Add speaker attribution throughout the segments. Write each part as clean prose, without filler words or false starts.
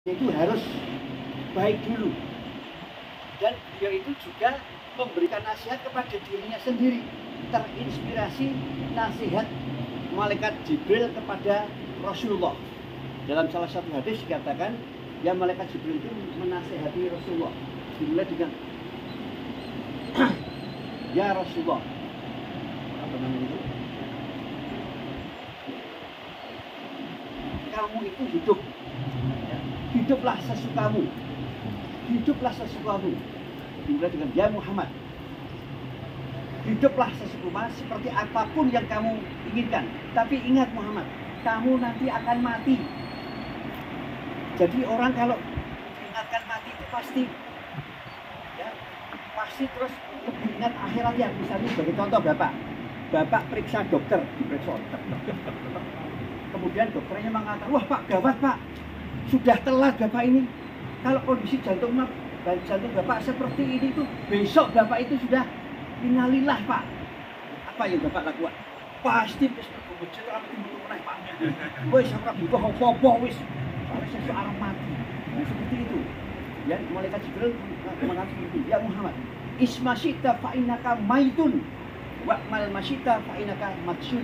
Speaker 1: itu harus baik dulu, dan beliau itu juga memberikan nasihat kepada dirinya sendiri, terinspirasi nasihat malaikat Jibril kepada Rasulullah. Dalam salah satu hadis dikatakan, ya malaikat Jibril itu menasihati Rasulullah, dimulai dengan ya Rasulullah, apa namanya itu, kamu itu hidup, hiduplah sesukamu, hiduplah sesukamu. Dimulai dengan ya Muhammad, hiduplah sesukamu seperti apapun yang kamu inginkan. Tapi ingat Muhammad, kamu nanti akan mati. Jadi orang kalau diingatkan mati itu pasti, ya, pasti terus lebih ingat akhirat. Ya, misalnya sebagai contoh, bapak periksa dokter, diperiksa dokter. Kemudian dokternya mengatakan, wah Pak, gawat Pak, sudah telat Bapak ini. Kalau kondisi jantung Bapak seperti ini tuh, besok Bapak itu sudah innalillah Pak. Apa yang Bapak lakukan? Pasti wis berbuncit ora mesti meneh Pak. Wis ora butuh apa-apa wis. Soalnya sesuk arep mati. Nah, seperti itu. Ya, malaikat Jibril mengatakan itu, ya Muhammad, ismasyita fa innaka maitun wa mal masyita fa innaka matsyun.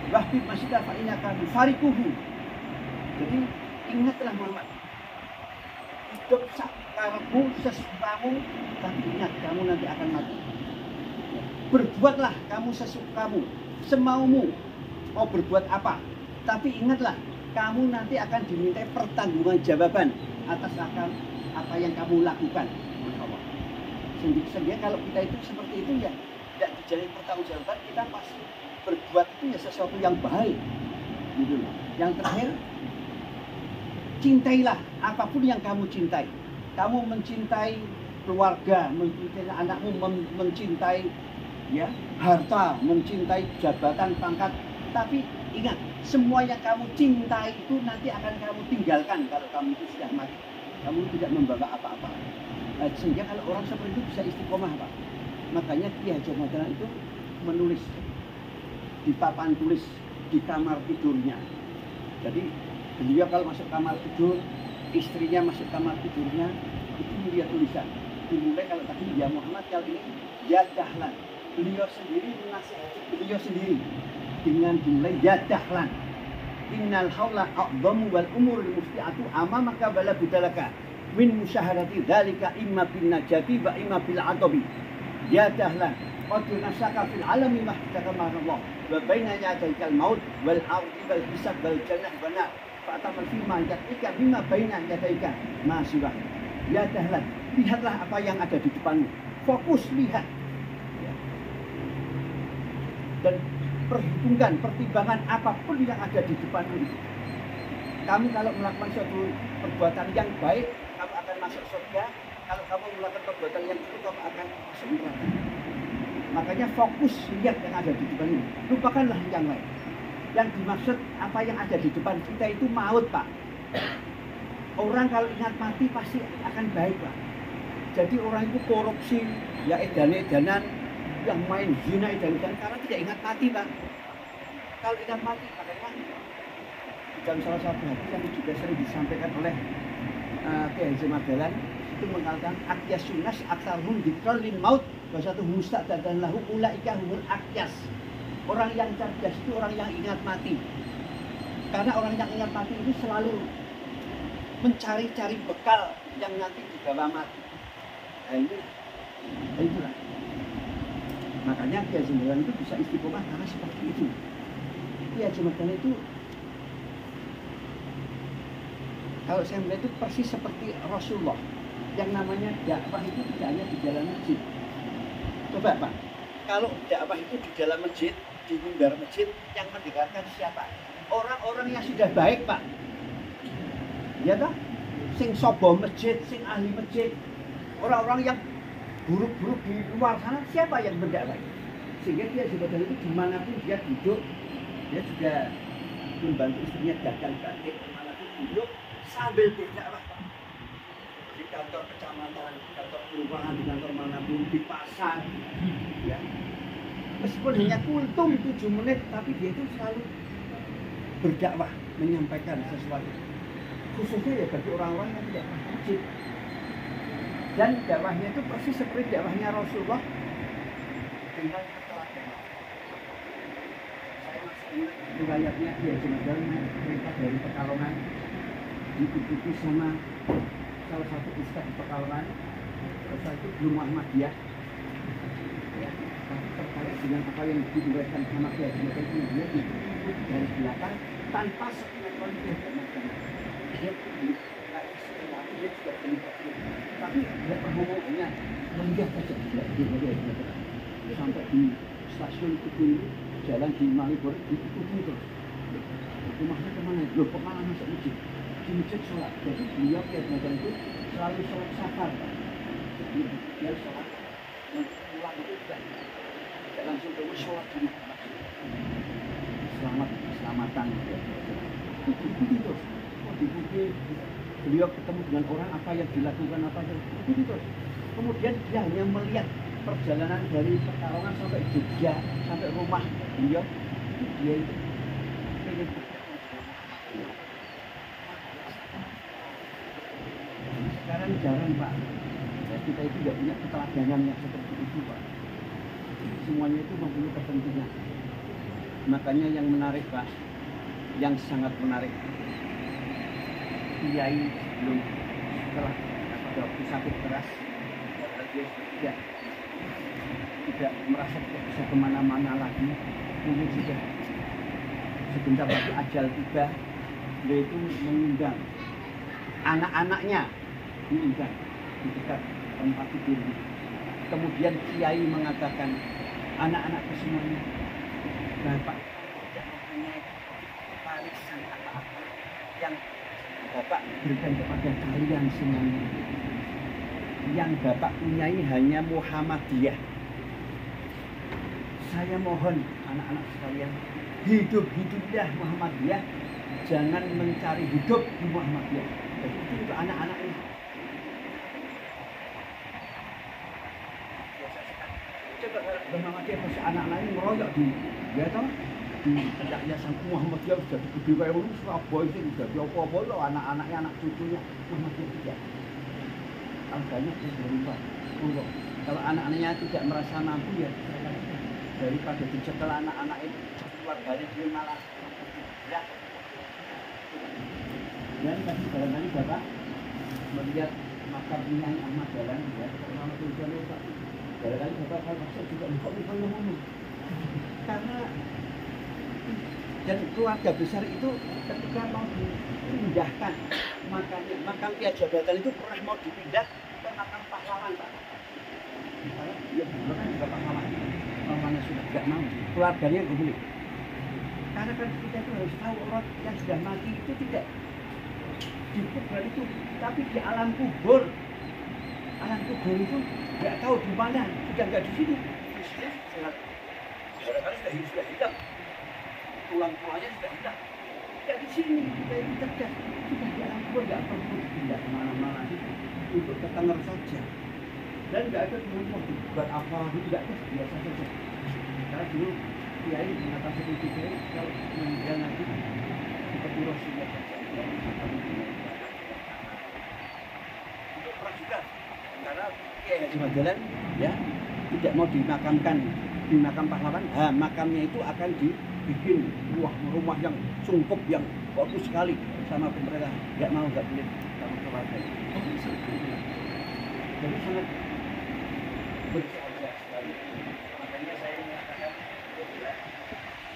Speaker 1: Wahbib masyita fa innaka mufarikuhu. Jadi ingatlah Muhammad, hidup sakarmu, sesukamu, tapi ingat kamu nanti akan mati. Berbuatlah kamu sesukamu, semaumu, mau berbuat apa, tapi ingatlah kamu nanti akan dimintai pertanggungjawaban jawaban atas apa yang kamu lakukan. Sehingga kalau kita itu seperti itu, ya tidak dijadikan pertanggungjawaban, kita pasti berbuat itu ya sesuatu yang baik. Gitu. Yang terakhir, cintailah apapun yang kamu cintai. Kamu mencintai keluarga, mencintai anakmu, mencintai ya harta, mencintai jabatan, pangkat. Tapi ingat, semua yang kamu cintai itu nanti akan kamu tinggalkan kalau kamu itu sudah mati. Kamu tidak membawa apa-apa. Sehingga kalau orang seperti itu bisa istiqomah, Pak. Makanya Ki Hajar Madalan itu menulis di papan tulis di kamar tidurnya. Jadi beliau kalau masuk kamar tidur, istrinya masuk kamar tidurnya, itu dia tulisan. Dimulai kalau tadi ya Muhammad, kali ini ya Dahlan. Beliau sendiri menasihati beliau sendiri dengan dimulai ya Dahlan. Innal haula a'dhamu wal umurul musti'atu amamaka wala budalaka min musyahadati dzalika imma bin najati wa imma bil adabi. Ya Dahlan, qad nasaka fil alami mahtaka Allah wa baina yadayka al maut wal ardi wal hisab wal jannah wa nar. Fa'tamal fima yatika bima baina yadaika ma siwa. Ya Dahlan, lihatlah apa yang ada di depanmu. Fokus lihat. Ya. Dan perhitungkan, pertimbangan apapun yang ada di depanmu itu. Kamu kalau melakukan suatu perbuatan yang baik, kamu akan masuk surga. Kalau kamu melakukan perbuatan yang buruk, kamu akan masuk neraka. Makanya fokus lihat yang ada di depanmu. Lupakanlah yang lain. Yang dimaksud apa yang ada di depan kita itu maut, Pak. Orang kalau ingat mati pasti akan baik, Pak. Jadi orang itu korupsi, ya edan-edanan, yang main zina edan-edanan karena tidak ingat mati, Pak. Kalau ingat mati, makanya dalam salah satu hadis yang juga sering disampaikan oleh Ki Hajar Madalan itu mengatakan akyasunas aktsarhum dzikral lil maut wa satu musta'dadan lahu ulaika humul akyas. Orang yang cerdas itu orang yang ingat mati. Karena orang yang ingat mati itu selalu mencari-cari bekal yang nanti dibawa mati. Nah itulah. Makanya Ki Hajar Madalan itu bisa istiqomah karena seperti itu. Ki Hajar Madalan itu kalau saya melihat itu persis seperti Rasulullah. Yang namanya dakwah itu tidak hanya di dalam masjid. Coba Pak, kalau dakwah itu di dalam masjid, di mimbar masjid, yang mendengarkan siapa? Orang-orang yang sudah baik, Pak. Ya toh? Sing sobo masjid, sing ahli masjid. Orang-orang yang buruk-buruk di luar sana, siapa yang mendakwah? Sehingga dia sebetulnya itu dimanapun dia duduk, dia juga membantu istrinya dagang batik, dimanapun duduk sambil berdakwah. Di kantor kecamatan, di kantor kelurahan, di kantor manapun, di pasar, ya. Meskipun hanya kultum 7 menit, tapi dia itu selalu berdakwah, menyampaikan sesuatu. khususnya ya bagi orang-orang yang tidak pernah ke masjid. Dan dakwahnya itu persis seperti dakwahnya Rasulullah dengan ketelatenan. Saya masih ingat riwayatnya dia Jumadal cerita dari Pekalongan, diikuti sama salah satu ustaz di Pekalongan. Ustaz itu belum Muhammadiyah, ya, tapi terkait dengan apa yang diriwayatkan sama dia Jumadal itu dia diikuti dari belakang tanpa sepengetahuan dia Jumadal. Dia dia juga terlibat, tapi dia perhubungannya melihat saja sampai di stasiun itu jalan di Malioboro diikuti terus. Rumahnya kemana? Loh, kemana masuk masjid? Di masjid sholat. Jadi beliau Jumadal itu selalu sholat safar. Jadi dia sholat pulang itu tidak langsung ke sholat di masjid. Selamatan diikuti terus. Diikuti. Beliau ketemu dengan orang, apa yang dilakukan, apa yang diikuti terus. Kemudian dia hanya melihat perjalanan dari Pekalongan sampai Jogja, sampai rumah beliau. Itu dia itu pengen sekarang jarang Pak. Ya, kita itu tidak punya keteladanan yang seperti itu Pak. Semuanya itu mempunyai kepentingan. Makanya yang menarik Pak, yang sangat menarik, kiai belum setelah pada waktu sakit keras, dia tidak merasa tidak bisa kemana-mana lagi. Ini sudah sebentar lagi ajal tiba, dia itu mengundang anak-anaknya, diundang di dekat tempat tidur. Kemudian kiai mengatakan, anak-anak semuanya, Bapak tidak mempunyai warisan apa-apa yang Bapak berikan kepada kalian semuanya. Yang Bapak punyai hanya Muhammadiyah. Saya mohon anak-anak sekalian, hidup-hiduplah Muhammadiyah, jangan mencari hidup di Muhammadiyah. Jadi itu untuk anak-anak ini. Coba kalau Muhammadiyah masih anak-anak ini meroyok di, ya toh, di yayasan Muhammadiyah sudah gede kayak ini, Surabaya sih sudah apa-apa loh, anak-anaknya, anak cucunya Muhammadiyah tidak. Kalau banyak dia berubah. Kalau anak-anaknya tidak merasa mampu ya daripada dicekel anak-anak itu keluarganya dia malah ya. Dan tadi barangkali Bapak melihat makam Nyai Ahmad Dahlan ya, terutama tujuan Bapak. Barangkali Bapak kalau masuk juga lupa ngomong. Karena dan keluarga besar itu ketika mau dipindahkan makam Ki Haji Abdul itu pernah mau dipindah ke makam pahlawan Pak. Ya benar kan juga pahlawan. Pahlawannya sudah tidak mau, keluarganya nggak boleh. Karena kan kita itu harus tahu orang yang sudah mati itu tidak di kubur itu, tapi di alam kubur. Alam kubur itu nggak tahu di mana, sudah nggak di sini. Barangkali sudah hilang. Tulang-tulangnya sudah hilang. Tidak di sini, kita ini cerdas. Sudah di alam kubur, nggak perlu pindah kemana-mana untuk ke Tangerang saja. Dan nggak ada mau dibuat apa, tidak ada, biasa saja. Karena dulu Kiai mengatakan seperti itu, kalau meninggal nanti seperti Rasulullah saja. Itu pernah juga, karena Kiai Haji Dahlan ya tidak mau dimakamkan di makam pahlawan. Nah, makamnya itu akan dibikin rumah yang sungkup yang bagus sekali sama pemerintah. Nggak mau, nggak boleh sama keluarga. Jadi sangat berjaya sekali. Makanya saya mengatakan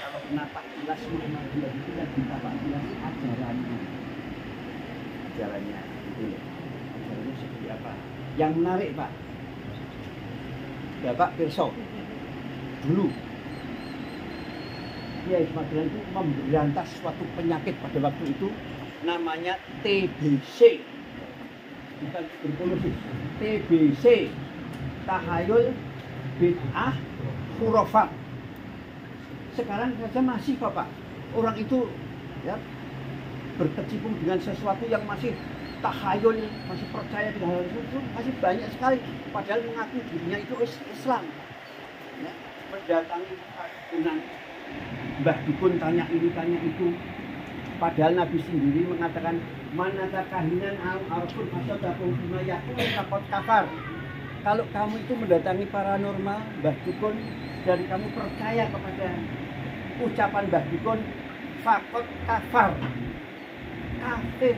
Speaker 1: kalau napak jelas Muhammadiyah itu dan ditapak jelas ajarannya itu ya. Ajarannya seperti apa? Yang menarik Pak, Bapak pirsa dulu Kiai Ahmad Dahlan itu memberantas suatu penyakit pada waktu itu namanya TBC, bukan tuberkulosis, TBC, tahayul bid'ah khurafat. Sekarang saja masih Bapak orang itu ya berkecimpung dengan sesuatu yang masih tahayul, masih percaya dengan hal itu masih banyak sekali, padahal mengaku dirinya itu Islam ya, mendatangi Sunan Mbah Dukun, tanya ini tanya itu, padahal Nabi sendiri mengatakan manata kahinan arfun asadakum bima yaqulu faqad kafar. Kalau kamu itu mendatangi paranormal, Mbah Dukun, dan kamu percaya kepada ucapan Mbah Dukun, faqad kafar. Kafir.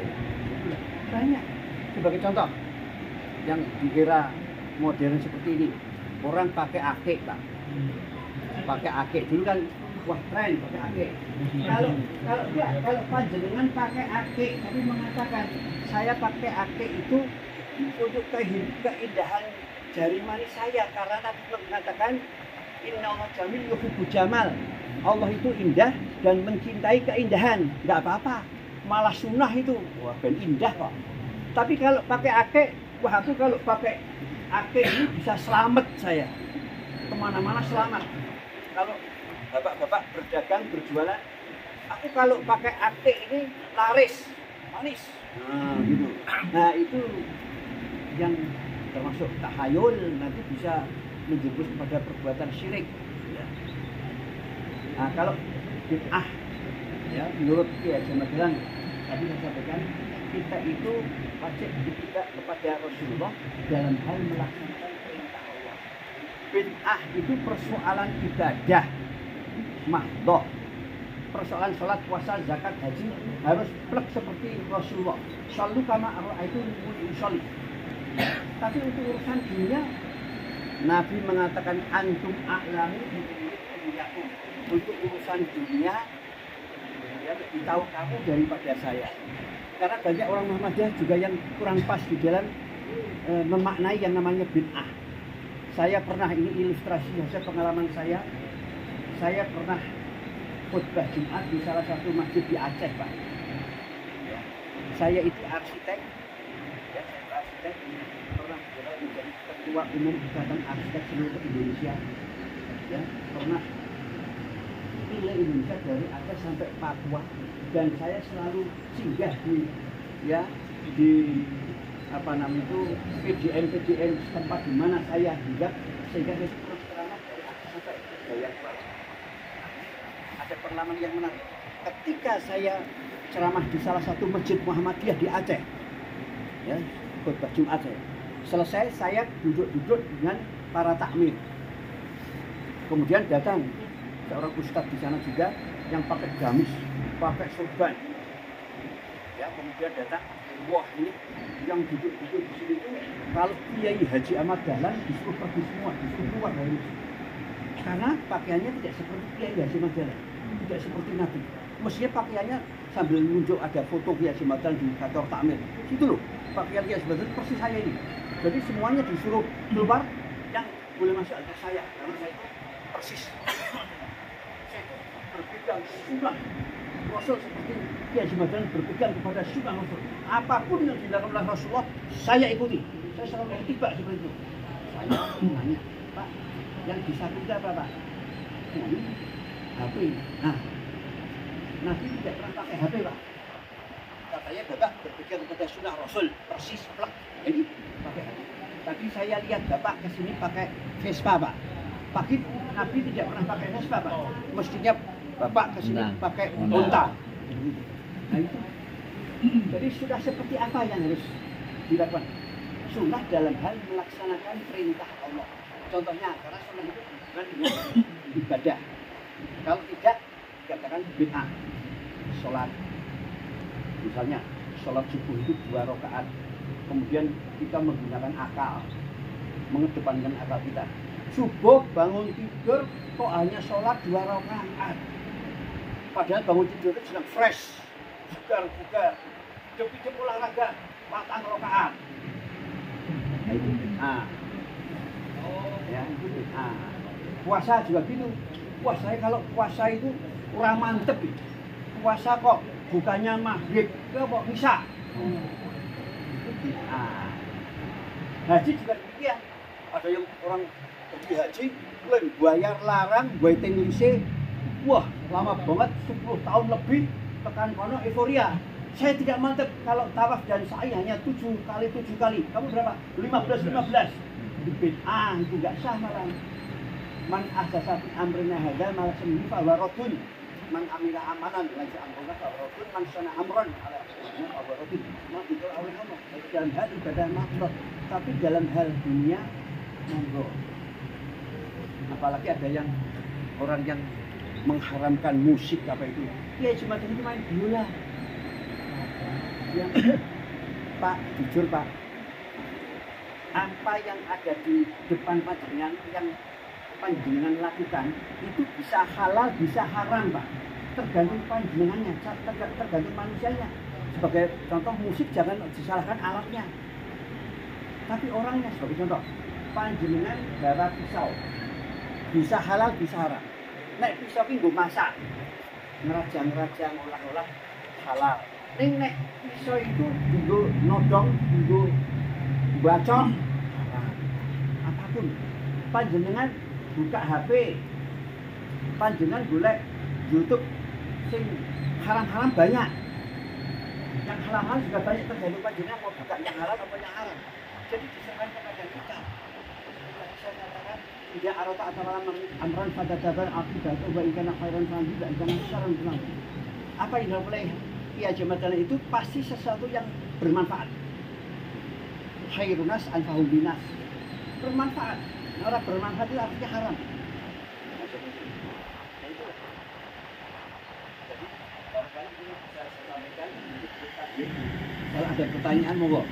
Speaker 1: Banyak. Sebagai contoh, yang di era modern seperti ini, orang pakai akik, Pak. Pakai akik dulu kan, wah tren pakai akik. Kalau panjenengan pakai akik tapi mengatakan saya pakai akik itu untuk keindahan jari manis saya, karena Nabi mengatakan innallaha jamil yuhibbu jamal. Allah itu indah dan mencintai keindahan. Enggak apa-apa. Malah sunnah itu. Wah, ben indah kok. Tapi kalau pakai akik, wah aku kalau pakai akik ini bisa selamat saya. Kemana-mana selamat. Kalau bapak-bapak berdagang, berjualan, aku kalau pakai akik ini laris, manis. Nah, gitu. Nah, itu yang termasuk tahayul, nanti bisa menjurus kepada perbuatan syirik. Ya. Nah, kalau bid'ah, ya, menurut Kiai Haji Ahmad Dahlan, tadi saya sampaikan, kita itu wajib berpihak kepada Rasulullah dalam hal melaksanakan perintah Allah. Bid'ah itu persoalan ibadah mahdoh, persoalan sholat, puasa, zakat, haji harus plek seperti Rasulullah. Shallu kama ra'aitumuni usolli. Tapi untuk urusan dunia, Nabi mengatakan antum a'lamu bi umurikum. Untuk urusan dunia, ya, lebih tahu kamu daripada saya. Karena banyak orang Muhammadiyah juga yang kurang pas di dalam memaknai yang namanya bid'ah. Saya pernah, ini ilustrasi hasil pengalaman saya pernah khutbah Jumat di salah satu masjid di Aceh, Pak. Ya. Saya itu arsitek, ya, saya arsitek, pernah menjadi ketua umum Ikatan Arsitek seluruh Indonesia. Ya, pernah pilih Indonesia dari Aceh sampai Papua, dan saya selalu singgah di PDN tempat di mana saya hinggap, sehingga saya terus ceramah dari Aceh sampai Jayakarta. Ada pengalaman yang menarik. Ketika saya ceramah di salah satu masjid Muhammadiyah di Aceh, ya, khutbah Jumat saya. Selesai, saya duduk-duduk dengan para takmir. Kemudian datang seorang ustadz di sana juga yang pakai gamis, pakai sorban. Ya, kemudian datang, wah ini yang duduk-duduk di sini itu kalau Kiai Haji Ahmad Dahlan disuruh pergi semua, disuruh keluar dari sini. Karena pakaiannya tidak seperti Kiai Haji Ahmad Dahlan, tidak seperti Nabi. Mestinya pakaiannya sambil nunjuk ada foto Kiai Haji Ahmad Dahlan di kantor takmir. Itu loh, pakaian Kiai Haji Ahmad Dahlan persis saya ini. Jadi semuanya disuruh keluar, yang boleh masuk adalah saya, karena saya itu persis. Saya itu berpegang sunnah Rasul seperti Kiai Haji Ahmad Dahlan berpegang kepada sunnah Rasul. Apapun yang dilakukan oleh Rasulullah, saya ikuti. Saya selalu tiba seperti itu. Saya nanya, Pak, yang disakiti apa, Pak? Ini HP. Nah, Nabi tidak pernah pakai HP, Pak. Katanya Bapak berpegang kepada sunnah Rasul, persis plek. Jadi pakai HP. Tadi saya lihat Bapak kesini pakai Vespa, Pak. Pagi Nabi tidak pernah pakai Vespa, Pak. Mestinya Bapak kesini pakai unta. Nah itu. Jadi sudah seperti apa yang harus dilakukan? Sunnah dalam hal melaksanakan perintah Allah. Contohnya, karena sunnah itu bukan dengan ibadah. Kalau tidak, dikatakan bid'ah. Sholat, misalnya sholat subuh itu 2 rakaat. Kemudian kita menggunakan akal, mengedepankan akal kita. Subuh bangun tidur kok hanya sholat 2 rakaat. Padahal bangun tidur itu sedang fresh, segar bugar, hidup olahraga 4 rakaat. Nah, itu bid'ah. Ya, itu bid'ah. Puasa juga gitu. Wah, saya kalau puasa itu kurang mantep. Puasa kok bukannya maghrib, kok bisa. Itu bid'ah. Haji juga demikian. Ada yang orang pergi haji, bayar larang, waiting list. Wah, lama banget, 10 tahun lebih, tekan kono euforia. Saya tidak mantep kalau tawaf dan sa'i hanya 7 kali. Kamu berapa? 15. Bid'ah, itu enggak sah malah. Man ahdatsa fi amrina hadzal ma lam fa huwa raddun. man amila amalan laisa amruna fawaradun man sana amran ala amrina fawaradun. Nah, itu awal-awal dalam hal ibadah makruh, tapi dalam hal dunia monggo. Apalagi ada yang orang yang mengharamkan musik apa itu. Ya cuma itu main biola. Yang Pak, jujur Pak, apa yang ada di depan panjenengan yang panjenengan lakukan itu bisa halal bisa haram Pak, tergantung panjenengannya, tergantung manusianya. Sebagai contoh, musik jangan disalahkan alatnya, tapi orangnya. Sebagai contoh, panjenengan bawa pisau bisa halal bisa haram. Nek pisau ki nggo masak, ngerajang olah-olah halal. Nek pisau itu nggo nodong, nggo bacok haram. Apapun panjenengan buka HP, panjenengan golek YouTube sing haram-haram banyak. Yang halal juga banyak, tergantung panjenengan mau buka yang halal apa yang haram. Jadi diserahkan kepada kita. Saya katakan tidak arota atau amran pada dabar akibat wa ikan khairan juga ikan saran bilang. Apa yang boleh ia jabatan itu pasti sesuatu yang bermanfaat. Khairunas anfa'u binas. Bermanfaat. Orang bermanfaat itu artinya haram. Jadi barangkali ini bisa saya sampaikan. Kalau ada pertanyaan monggo.